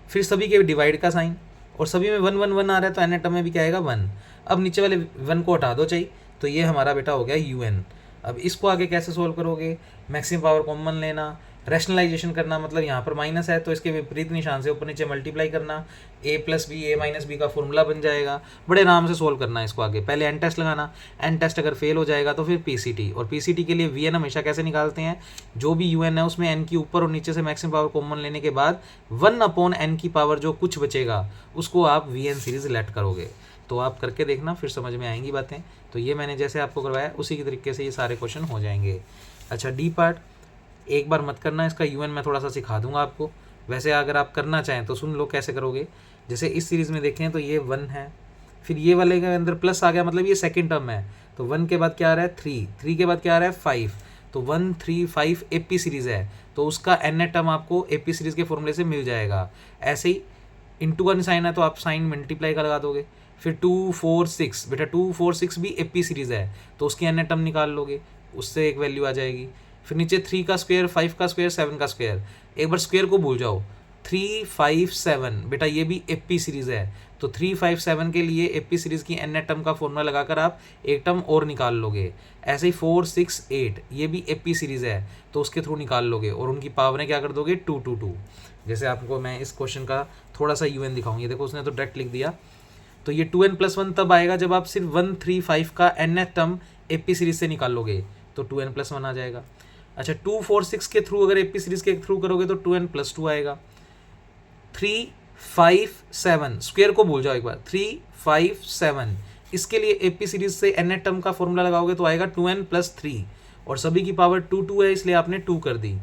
फिर सभी के डिवाइड का साइन, और सभी में 1 1 1 आ रहा है, तो n टर्म में भी क्या आएगा, 1। अब नीचे वाले 1 को हटा दो चाहिए, तो ये हमारा बेटा हो गया un। अब इसको आगे कैसे सोल्व करोगे, मैक्सिमम पावर कॉमन लेना, रैशनलाइजेशन करना, मतलब यहाँ पर माइनस है तो इसके विपरीत निशान से ऊपर नीचे मल्टीप्लाई करना, a+b a-b का फॉर्मूला बन जाएगा। बड़े आराम से सोल्व करना है इसको आगे। पहले एन टेस्ट लगाना, एन टेस्ट अगर फेल हो जाएगा तो फिर पीसीटी, और पीसीटी के लिए वी एन हमेशा कैसे निकालते हैं, जो भी यू एन है उसमें एन की ऊपर और नीचे से मैक्सिमम पावर कॉमन लेने के बाद 1/n जो कुछ बचेगा उसको आप वी एन सीरीज लेट करोगे। तो आप करके देखना, फिर समझ में आएंगी बातें। तो ये मैंने जैसे आपको करवाया उसी के तरीके से ये सारे क्वेश्चन हो जाएंगे। अच्छा डी पार्ट एक बार मत करना, इसका यूएन मैं थोड़ा सा सिखा दूंगा आपको। वैसे अगर आप करना चाहें तो सुन लो कैसे करोगे। जैसे इस सीरीज़ में देखें तो ये 1 है, फिर ये वाले के अंदर प्लस आ गया, मतलब ये सेकंड टर्म है। तो 1 के बाद क्या आ रहा है, 3 के बाद क्या आ रहा है, 5, तो 1 3 5 एपी सीरीज़ है, तो उसका एन टर्म आपको एपी सीरीज़ के फॉर्मूले से मिल जाएगा। ऐसे ही इंटू का साइन है तो आप साइन मल्टीप्लाई का लगा दोगे। फिर 2 4 6, बेटा 2 4 6 भी एपी सीरीज़ है, तो उसकी एन टर्म निकाल लोगे, उससे एक वैल्यू आ जाएगी। फिर नीचे 3 का स्क्वायर 5 का स्क्वायर 7 का स्क्वायर, एक बार स्क्वायर को भूल जाओ। 3 5 7, बेटा ये भी एपी सीरीज़ है, तो 3 5 7 के लिए एपी सीरीज़ की एन टर्म का फॉर्मूला लगाकर आप एक टर्म और निकाल लोगे। ऐसे ही 4 6 8, ये भी एपी सीरीज़ है, तो उसके थ्रू निकाल लोगे, और उनकी पावरें क्या कर दोगे, 2 2 2। जैसे आपको मैं इस क्वेश्चन का थोड़ा सा यूएन दिखाऊंगी, देखो उसने तो डायरेक्ट लिख दिया। तो ये 2n+1 तब आएगा जब आप सिर्फ 1 3 5 का एन टर्म एपी सीरीज से निकाल लोगे, तो 2n+1 आ जाएगा। अच्छा 2 4 6 के थ्रू अगर एपी सीरीज के थ्रू करोगे तो 2n+2 आएगा। 3 5 7 स्क्वायर को भूल जाओ एक बार, 3 5 7 इसके लिए एपी सीरीज से एन टर्म का फॉर्मूला लगाओगे तो आएगा 2n+3 और सभी की पावर 2 2 है इसलिए आपने 2 कर दी।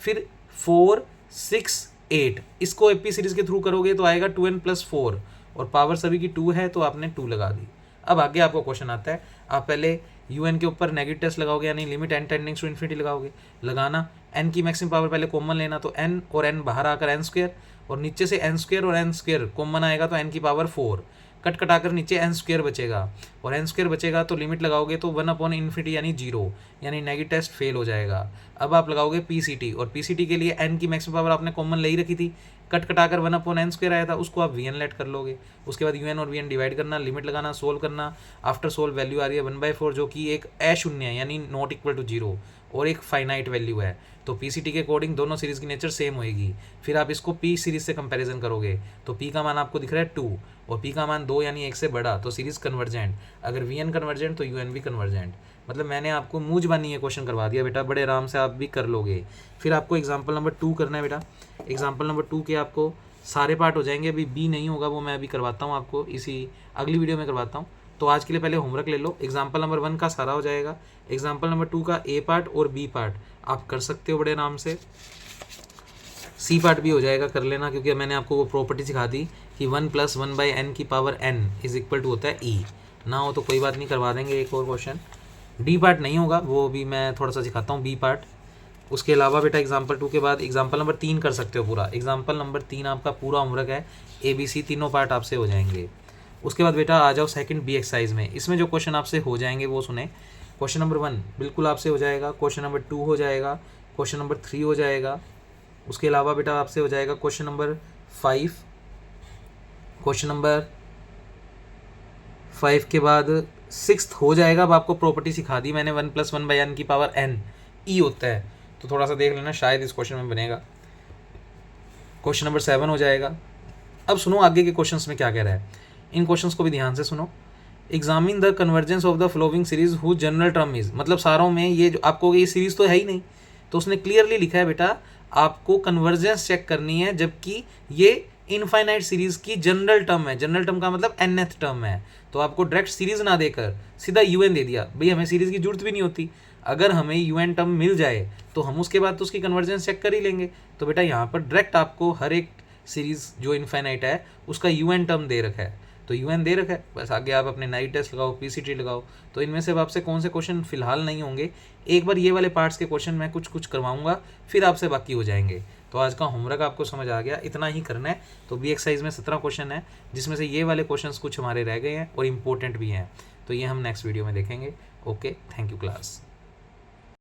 फिर 4 6 8 इसको एपी सीरीज के थ्रू करोगे तो आएगा 2n+4 और पावर सभी की 2 है तो आपने 2 लगा दी। अब आगे आपको क्वेश्चन आता है, आप पहले un के ऊपर नेगेटिव टेस्ट लगाओगे यानी limit n tends to infinity लगाओगे। लगाना n की मैक्सिमम पावर पहले कॉमन लेना तो n और n बाहर आकर n स्क्वायर और नीचे से n स्क्वायर और n स्क्वायर कॉमन आएगा तो n की पावर 4 कट कटाकर नीचे n स्क्वायर बचेगा और n स्क्वायर बचेगा तो लिमिट लगाओगे तो 1/इन्फिनिटी यानी 0 यानी नेगेटिव टेस्ट फेल हो जाएगा। अब आप लगाओगे PCT और PCT के लिए n की मैक्सिमम पावर आपने कॉमन ले ही रखी थी, कट कटाकर 1/n² आया था उसको आप vn लेट कर लोगे। उसके बाद un और vn डिवाइड करना, लिमिट लगाना, सोल्व करना। आफ्टर सोल्व वैल्यू आ रही है 1/4 जो कि एक अशून्य है यानी नॉट इक्वल टू 0 और एक फाइनाइट वैल्यू है। तो PCT के अकॉर्डिंग दोनों सीरीज़ की नेचर सेम होएगी। फिर आप इसको P सीरीज़ से कंपैरिजन करोगे तो P का मान आपको दिख रहा है 2 और P का मान 2 यानी 1 से बड़ा तो सीरीज़ कन्वर्जेंट। अगर vn कन्वर्जेंट तो un भी कन्वर्जेंट। मतलब मैंने आपको मूंज बानी ये क्वेश्चन करवा दिया बेटा, बड़े आराम से आप भी कर लोगे। फिर आपको एग्जाम्पल नंबर 2 करना है बेटा। एग्जाम्पल नंबर 2 के आपको सारे पार्ट हो जाएंगे, अभी B नहीं होगा वो मैं अभी करवाता हूँ आपको, इसी अगली वीडियो में करवाता हूँ। तो आज के लिए पहले होमवर्क ले लो। एग्जाम्पल नंबर 1 का सारा हो जाएगा, एग्जाम्पल नंबर 2 का A पार्ट और B पार्ट आप कर सकते हो बड़े आराम से। C पार्ट भी हो जाएगा, कर लेना, क्योंकि मैंने आपको वो प्रॉपर्टी सिखा दी कि 1 + 1/n की पावर n = होता है E। ना हो तो कोई बात नहीं, करवा देंगे एक और क्वेश्चन। D पार्ट नहीं होगा, वो भी मैं थोड़ा सा सिखाता हूँ B पार्ट। उसके अलावा बेटा एग्जाम्पल 2 के बाद एग्जाम्पल नंबर 3 कर सकते हो पूरा। एग्जाम्पल नंबर 3 आपका पूरा होमवर्क है, ABC तीनों पार्ट आपसे हो जाएंगे। उसके बाद बेटा आ जाओ सेकंड B एक्सरसाइज में। इसमें जो क्वेश्चन आपसे हो जाएंगे वो सुने। क्वेश्चन नंबर 1 बिल्कुल आपसे हो जाएगा, क्वेश्चन नंबर 2 हो जाएगा, क्वेश्चन नंबर 3 हो जाएगा। उसके अलावा बेटा आपसे हो जाएगा क्वेश्चन नंबर 5, क्वेश्चन नंबर 5 के बाद 6th हो जाएगा। अब आपको प्रॉपर्टी सिखा दी मैंने, 1 + 1/n की पावर n E होता है, तो थोड़ा सा देख लेना शायद इस क्वेश्चन में बनेगा। क्वेश्चन नंबर 7 हो जाएगा। अब सुनो आगे के क्वेश्चंस में क्या कह रहा है, इन क्वेश्चंस को भी ध्यान से सुनो। Examine the convergence of the flowing series who general term is, मतलब सारों में ये जो आपको ये सीरीज तो है ही नहीं, तो उसने क्लियरली लिखा है बेटा आपको कन्वर्जेंस चेक करनी है, जबकि ये इनफाइनाइट सीरीज की जनरल टर्म है। जनरल टर्म का मतलब nth टर्म है, तो आपको डायरेक्ट सीरीज ना देकर सीधा un दे दिया। भाई हमें सीरीज की जरूरत भी नहीं होती, अगर हमें un टर्म मिल जाए तो हम उसके बाद तो उसकी कन्वर्जेंस चेक कर ही लेंगे। तो बेटा यहाँ पर डायरेक्ट आपको हर एक सीरीज जो इनफाइनाइट है उसका un टर्म दे रखा है, तो un दे रखा है, बस आगे आप अपने नाइट टेस्ट लगाओ, PCT लगाओ। तो इनमें से अब आपसे कौन से क्वेश्चन फिलहाल नहीं होंगे, एक बार ये वाले पार्ट्स के क्वेश्चन मैं कुछ कुछ करवाऊंगा, फिर आपसे बाकी हो जाएंगे। तो आज का होमवर्क आपको समझ आ गया, इतना ही करना है। तो B एक्सरसाइज में 17 क्वेश्चन है, जिसमें से ये वाले क्वेश्चंस कुछ हमारे रह गए हैं और इम्पोर्टेंट भी हैं, तो ये हम नेक्स्ट वीडियो में देखेंगे। Okay, thank you class.